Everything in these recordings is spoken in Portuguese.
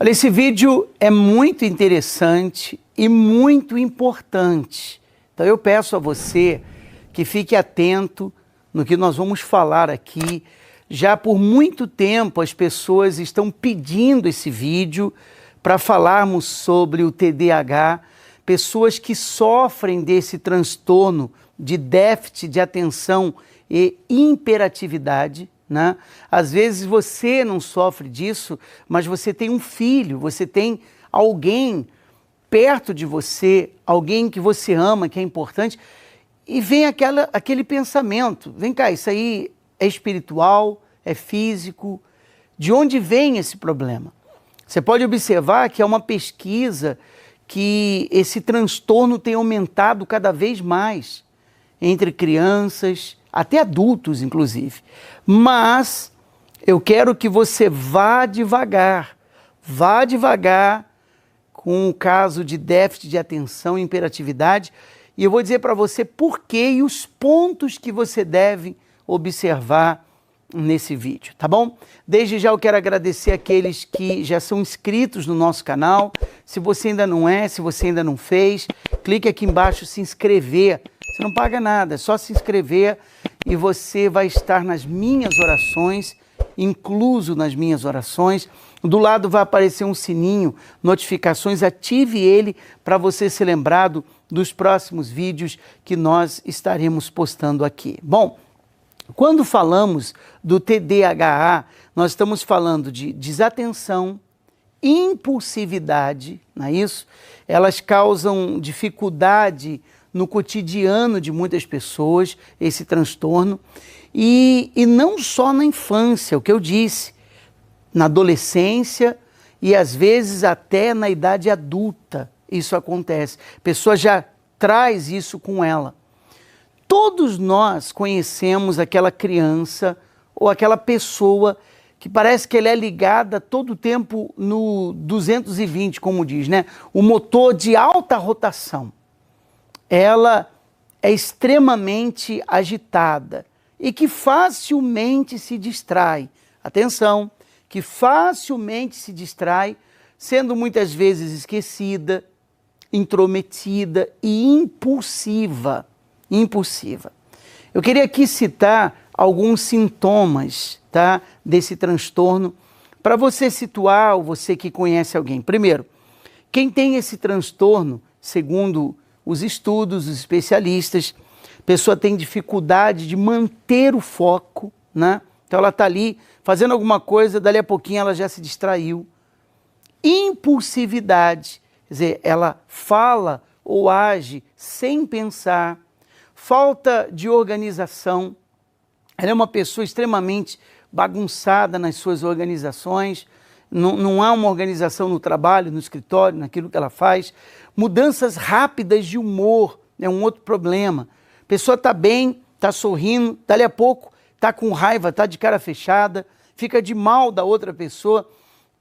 Olha, esse vídeo é muito interessante e muito importante. Então eu peço a você que fique atento no que nós vamos falar aqui. Já por muito tempo as pessoas estão pedindo esse vídeo para falarmos sobre o TDAH, pessoas que sofrem desse transtorno de déficit de atenção e hiperatividade, né? Às vezes você não sofre disso, mas você tem um filho, você tem alguém perto de você, alguém que você ama, que é importante, e vem aquele pensamento, vem cá, isso aí é espiritual, é físico, de onde vem esse problema? Você pode observar que é uma pesquisa que esse transtorno tem aumentado cada vez mais entre crianças, até adultos inclusive. Mas eu quero que você vá devagar com o caso de déficit de atenção e hiperatividade, e eu vou dizer para você por quê e os pontos que você deve observar nesse vídeo, tá bom? Desde já eu quero agradecer aqueles que já são inscritos no nosso canal. Se você ainda não é, se você ainda não fez, clique aqui embaixo se inscrever. Você não paga nada, é só se inscrever e você vai estar nas minhas orações, incluso nas minhas orações. Do lado vai aparecer um sininho, notificações, ative ele para você ser lembrado dos próximos vídeos que nós estaremos postando aqui. Bom, quando falamos do TDAH, nós estamos falando de desatenção, impulsividade, não é isso? Elas causam dificuldade no cotidiano de muitas pessoas, esse transtorno, e não só na infância, o que eu disse, na adolescência e às vezes até na idade adulta isso acontece. A pessoa já traz isso com ela. Todos nós conhecemos aquela criança ou aquela pessoa que parece que ela é ligada todo o tempo no 220, como diz, né? O motor de alta rotação. Ela é extremamente agitada e que facilmente se distrai. Atenção, que facilmente se distrai, sendo muitas vezes esquecida, intrometida e impulsiva. Eu queria aqui citar alguns sintomas, tá, desse transtorno, para você situar, ou você que conhece alguém. Primeiro, quem tem esse transtorno, segundo os estudos, os especialistas, a pessoa tem dificuldade de manter o foco, né? Então ela está ali fazendo alguma coisa, dali a pouquinho ela já se distraiu. Impulsividade, quer dizer, ela fala ou age sem pensar. Falta de organização, ela é uma pessoa extremamente bagunçada nas suas organizações, não há uma organização no trabalho, no escritório, naquilo que ela faz. Mudanças rápidas de humor é um outro problema. A pessoa está bem, está sorrindo, dali a pouco está com raiva, está de cara fechada, fica de mal da outra pessoa,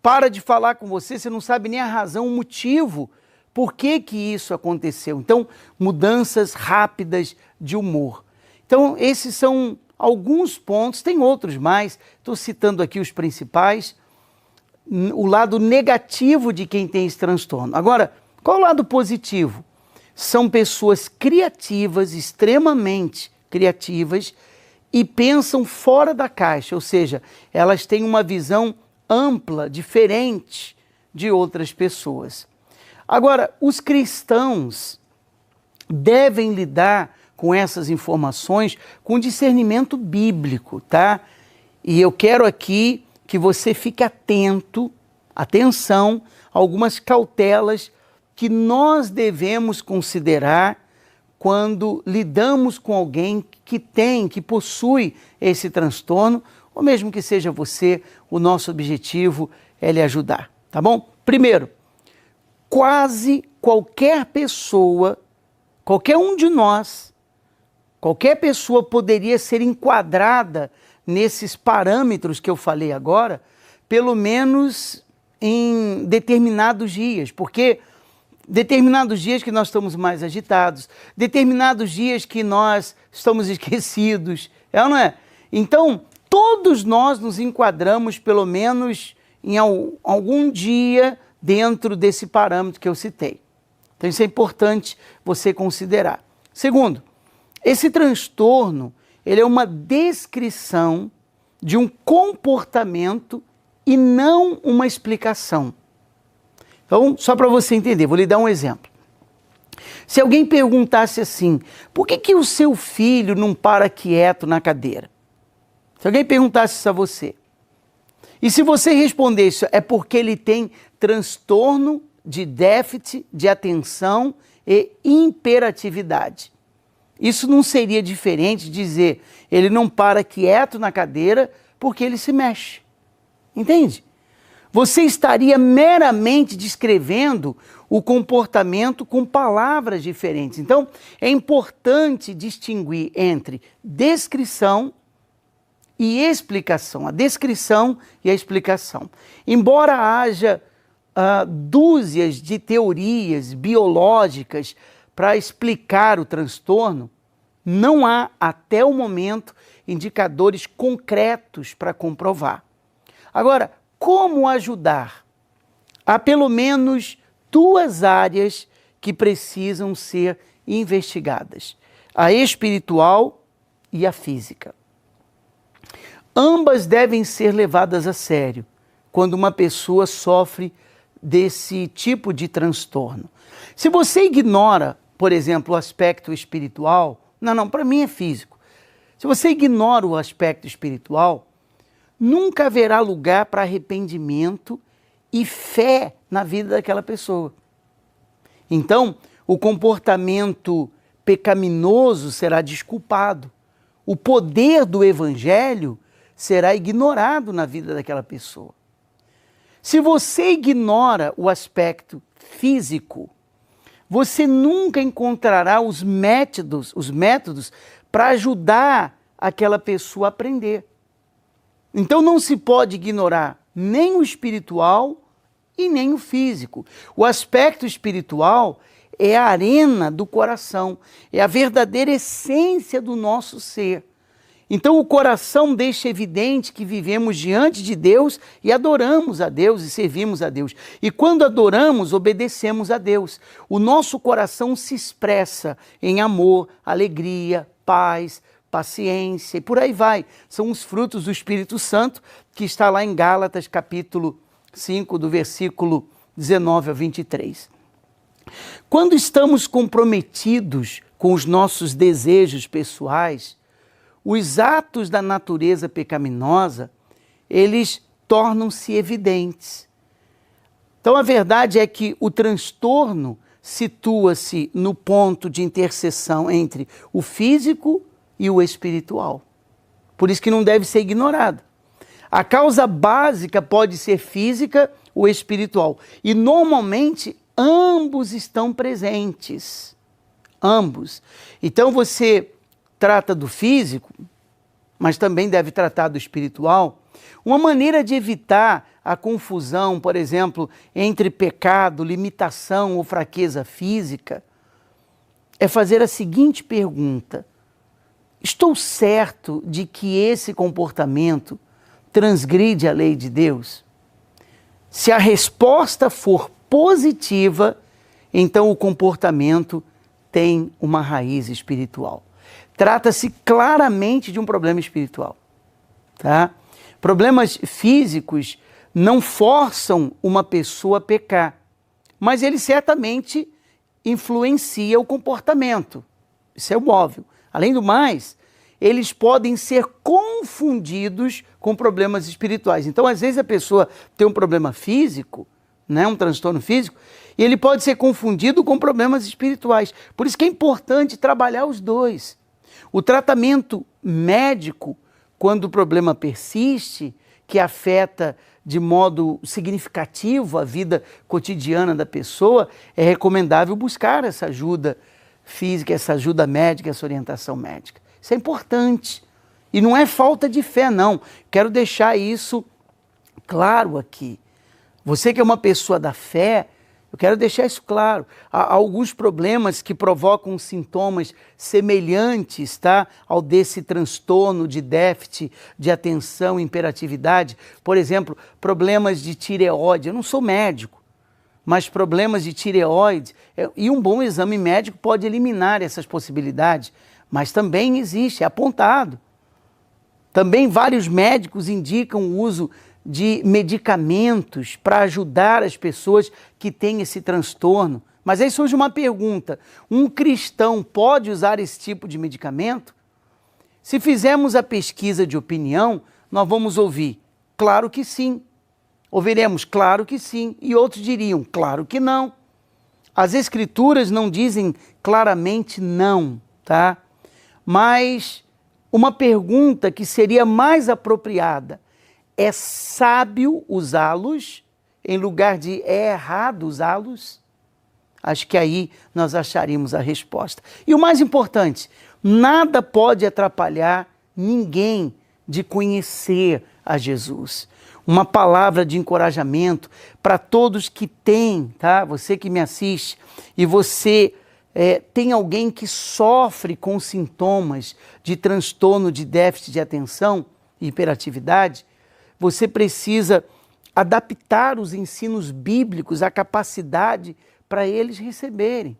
para de falar com você, você não sabe nem a razão, o motivo, por que isso aconteceu. Então, mudanças rápidas de humor. Então, esses são alguns pontos, tem outros mais, estou citando aqui os principais, o lado negativo de quem tem esse transtorno. Agora, qual é o lado positivo? São pessoas criativas, extremamente criativas, e pensam fora da caixa, ou seja, elas têm uma visão ampla, diferente de outras pessoas. Agora, os cristãos devem lidar com essas informações com discernimento bíblico, tá? E eu quero aqui que você fique atenção a algumas cautelas que nós devemos considerar quando lidamos com alguém que possui esse transtorno, ou mesmo que seja você, o nosso objetivo é lhe ajudar, tá bom? Primeiro, quase qualquer pessoa, qualquer um de nós, qualquer pessoa poderia ser enquadrada nesses parâmetros que eu falei agora, pelo menos em determinados dias, porque determinados dias que nós estamos mais agitados, determinados dias que nós estamos esquecidos, é ou não é? Então, todos nós nos enquadramos pelo menos em algum dia dentro desse parâmetro que eu citei. Então isso é importante você considerar. Segundo, esse transtorno, ele é uma descrição de um comportamento e não uma explicação. Então, só para você entender, vou lhe dar um exemplo. Se alguém perguntasse assim, por que o seu filho não para quieto na cadeira? Se alguém perguntasse isso a você, e se você respondesse, é porque ele tem transtorno de déficit de atenção e hiperatividade. Isso não seria diferente de dizer, ele não para quieto na cadeira porque ele se mexe. Entende? Você estaria meramente descrevendo o comportamento com palavras diferentes. Então, é importante distinguir entre descrição e explicação. A descrição e a explicação. Embora haja dúzias de teorias biológicas para explicar o transtorno, não há, até o momento, indicadores concretos para comprovar. Agora, como ajudar? Há pelo menos duas áreas que precisam ser investigadas: a espiritual e a física. Ambas devem ser levadas a sério quando uma pessoa sofre desse tipo de transtorno. Se você ignora, por exemplo, o aspecto espiritual, não, para mim é físico. Se você ignora o aspecto espiritual, nunca haverá lugar para arrependimento e fé na vida daquela pessoa. Então, o comportamento pecaminoso será desculpado. O poder do evangelho será ignorado na vida daquela pessoa. Se você ignora o aspecto físico, você nunca encontrará os métodos para ajudar aquela pessoa a aprender. Então não se pode ignorar nem o espiritual e nem o físico. O aspecto espiritual é a arena do coração, é a verdadeira essência do nosso ser. Então o coração deixa evidente que vivemos diante de Deus e adoramos a Deus e servimos a Deus. E quando adoramos, obedecemos a Deus. O nosso coração se expressa em amor, alegria, paz, paciência e por aí vai. São os frutos do Espírito Santo que está lá em Gálatas capítulo 5, do versículo 19 a 23. Quando estamos comprometidos com os nossos desejos pessoais, os atos da natureza pecaminosa, eles tornam-se evidentes. Então a verdade é que o transtorno situa-se no ponto de interseção entre o físico e o espiritual. Por isso que não deve ser ignorado. A causa básica pode ser física ou espiritual. E normalmente ambos estão presentes. Ambos. Então você trata do físico, mas também deve tratar do espiritual. Uma maneira de evitar a confusão, por exemplo, entre pecado, limitação ou fraqueza física, é fazer a seguinte pergunta: estou certo de que esse comportamento transgride a lei de Deus? Se a resposta for positiva, então o comportamento tem uma raiz espiritual. Trata-se claramente de um problema espiritual, tá? Problemas físicos não forçam uma pessoa a pecar, mas ele certamente influencia o comportamento. Isso é óbvio. Além do mais, eles podem ser confundidos com problemas espirituais. Então, às vezes a pessoa tem um problema físico, né, um transtorno físico, e ele pode ser confundido com problemas espirituais. Por isso que é importante trabalhar os dois. O tratamento médico, quando o problema persiste, que afeta de modo significativo a vida cotidiana da pessoa, é recomendável buscar essa ajuda física, essa ajuda médica, essa orientação médica. Isso é importante. E não é falta de fé, não. Quero deixar isso claro aqui. Você que é uma pessoa da fé, Eu quero deixar isso claro. Há alguns problemas que provocam sintomas semelhantes, tá, ao desse transtorno de déficit de atenção e hiperatividade. Por exemplo, problemas de tireoide. Eu não sou médico, mas problemas de tireoide e um bom exame médico pode eliminar essas possibilidades. Mas também existe, é apontado. Também vários médicos indicam o uso de medicamentos para ajudar as pessoas que têm esse transtorno. Mas aí surge uma pergunta: um cristão pode usar esse tipo de medicamento? Se fizermos a pesquisa de opinião, nós vamos ouvir, claro que sim. Ouviremos, claro que sim. E outros diriam, claro que não. As escrituras não dizem claramente não, tá? Mas uma pergunta que seria mais apropriada: é sábio usá-los em lugar de é errado usá-los? Acho que aí nós acharíamos a resposta. E o mais importante, nada pode atrapalhar ninguém de conhecer a Jesus. Uma palavra de encorajamento para todos que têm, tá? Você que me assiste e você tem alguém que sofre com sintomas de transtorno de déficit de atenção e hiperatividade, você precisa adaptar os ensinos bíblicos à capacidade para eles receberem.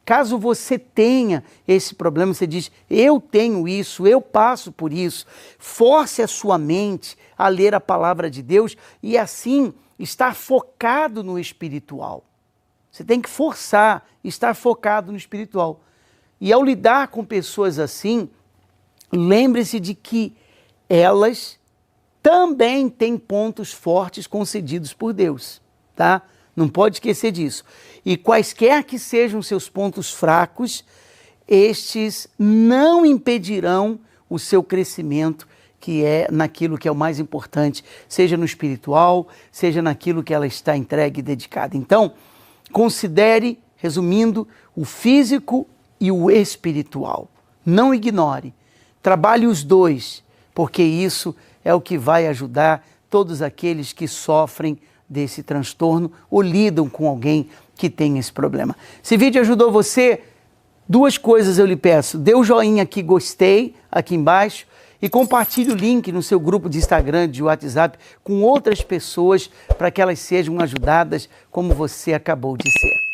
Caso você tenha esse problema, você diz, eu tenho isso, eu passo por isso, force a sua mente a ler a palavra de Deus e assim estar focado no espiritual. Você tem que forçar, estar focado no espiritual. E ao lidar com pessoas assim, lembre-se de que elas também têm pontos fortes concedidos por Deus, tá? Não pode esquecer disso. E quaisquer que sejam seus pontos fracos, estes não impedirão o seu crescimento, que é naquilo que é o mais importante, seja no espiritual, seja naquilo que ela está entregue e dedicada. Então, considere, resumindo, o físico e o espiritual. Não ignore. Trabalhe os dois, porque isso é o que vai ajudar todos aqueles que sofrem desse transtorno ou lidam com alguém que tem esse problema. Se o vídeo ajudou você, duas coisas eu lhe peço. Dê o joinha aqui, gostei, aqui embaixo, e compartilhe o link no seu grupo de Instagram, de WhatsApp, com outras pessoas para que elas sejam ajudadas como você acabou de ser.